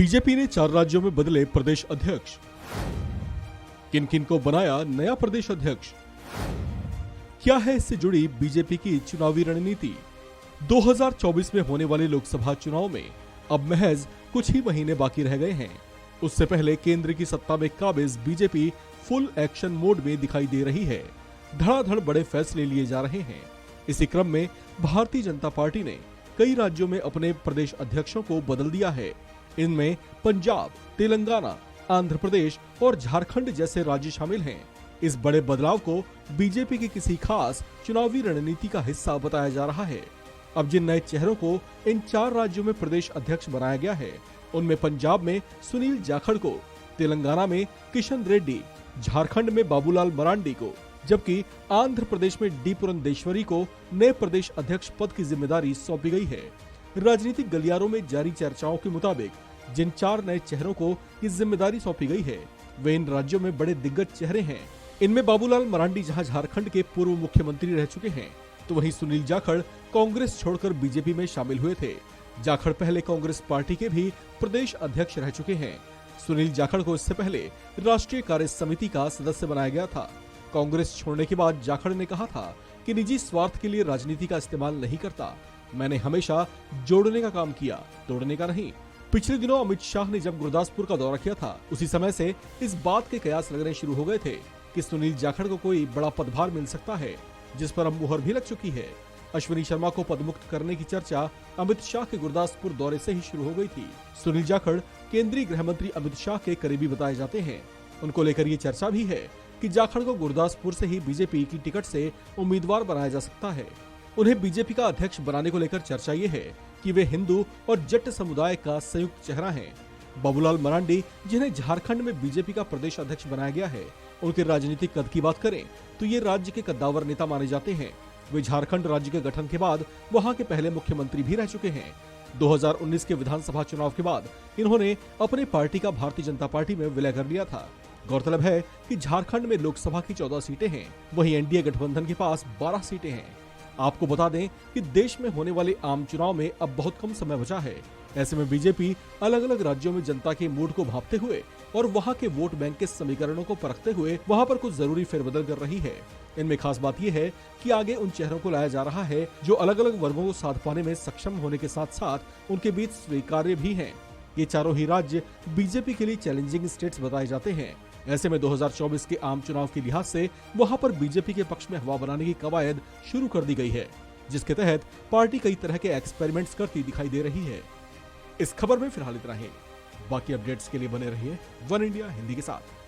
BJP ने 4 राज्यों में बदले प्रदेश अध्यक्ष। किन किन को बनाया नया प्रदेश अध्यक्ष? क्या है इससे जुड़ी बीजेपी की चुनावी रणनीति? 2024 में होने वाले लोकसभा चुनाव में अब महज कुछ ही महीने बाकी रह गए हैं। उससे पहले केंद्र की सत्ता में काबिज बीजेपी फुल एक्शन मोड में दिखाई दे रही है। धड़ाधड़ बड़े फैसले लिए जा रहे हैं। इसी क्रम में भारतीय जनता पार्टी ने कई राज्यों में अपने प्रदेश अध्यक्षों को बदल दिया है। इनमें पंजाब, तेलंगाना, आंध्र प्रदेश और झारखंड जैसे राज्य शामिल हैं। इस बड़े बदलाव को बीजेपी की किसी खास चुनावी रणनीति का हिस्सा बताया जा रहा है। अब जिन नए चेहरों को इन 4 राज्यों में प्रदेश अध्यक्ष बनाया गया है, उनमें पंजाब में सुनील जाखड़ को, तेलंगाना में किशन रेड्डी, झारखंड में बाबूलाल मरांडी को, जबकि आंध्र प्रदेश में डी पुरंदेश्वरी को नए प्रदेश अध्यक्ष पद की जिम्मेदारी सौंपी गई है। राजनीतिक गलियारों में जारी चर्चाओं के मुताबिक जिन 4 नए चेहरों को ये जिम्मेदारी सौंपी गई है, वे इन राज्यों में बड़े दिग्गज चेहरे हैं। इनमें बाबूलाल मरांडी जहां झारखंड के पूर्व मुख्यमंत्री रह चुके हैं, तो वहीं सुनील जाखड़ कांग्रेस छोड़कर बीजेपी में शामिल हुए थे। जाखड़ पहले कांग्रेस पार्टी के भी प्रदेश अध्यक्ष रह चुके हैं। सुनील जाखड़ को इससे पहले राष्ट्रीय कार्य समिति का सदस्य बनाया गया था। कांग्रेस छोड़ने के बाद जाखड़ ने कहा था कि निजी स्वार्थ के लिए राजनीति का इस्तेमाल नहीं करता। मैंने हमेशा जोड़ने का काम किया, तोड़ने का नहीं। पिछले दिनों अमित शाह ने जब गुरदासपुर का दौरा किया था, उसी समय से इस बात के कयास लगने शुरू हो गए थे कि सुनील जाखड़ को कोई बड़ा पदभार मिल सकता है, जिस पर अब मुहर भी लग चुकी है। अश्विनी शर्मा को पदमुक्त करने की चर्चा अमित शाह के गुरदासपुर दौरे से ही शुरू हो गई थी। सुनील जाखड़ केंद्रीय गृह मंत्री अमित शाह के करीबी बताए जाते हैं। उनको लेकर ये चर्चा भी है कि जाखड़ को गुरदासपुर से ही बीजेपी की टिकट से उम्मीदवार बनाया जा सकता है। उन्हें बीजेपी का अध्यक्ष बनाने को लेकर चर्चा ये है कि वे हिंदू और जट समुदाय का संयुक्त चेहरा हैं। बाबूलाल मरांडी, जिन्हें झारखंड में बीजेपी का प्रदेश अध्यक्ष बनाया गया है, उनके राजनीतिक कद की बात करें तो ये राज्य के कद्दावर नेता माने जाते हैं। वे झारखंड राज्य के गठन के बाद वहां के पहले मुख्यमंत्री भी रह चुके हैं। 2019 के विधानसभा चुनाव के बाद इन्होंने अपनी पार्टी का भारतीय जनता पार्टी में विलय कर लिया था। गौरतलब है कि झारखंड में लोकसभा की 14 सीटें हैं, वहीं एनडीए गठबंधन के पास 12 सीटें हैं। आपको बता दें कि देश में होने वाले आम चुनाव में अब बहुत कम समय बचा है। ऐसे में बीजेपी अलग अलग राज्यों में जनता के मूड को भांपते हुए और वहां के वोट बैंक के समीकरणों को परखते हुए वहां पर कुछ जरूरी फेरबदल कर रही है। इनमें खास बात यह है कि आगे उन चेहरों को लाया जा रहा है जो अलग अलग वर्गों को साथ पाने में सक्षम होने के साथ साथ उनके बीच स्वीकार्य भी हैं। ये चारों ही राज्य बीजेपी के लिए चैलेंजिंग स्टेट्स बताए जाते हैं। ऐसे में 2024 के आम चुनाव के लिहाज से वहां पर बीजेपी के पक्ष में हवा बनाने की कवायद शुरू कर दी गई है, जिसके तहत पार्टी कई तरह के एक्सपेरिमेंट्स करती दिखाई दे रही है। इस खबर में फिलहाल इतना ही। बाकी अपडेट्स के लिए बने रहिए वन इंडिया हिंदी के साथ।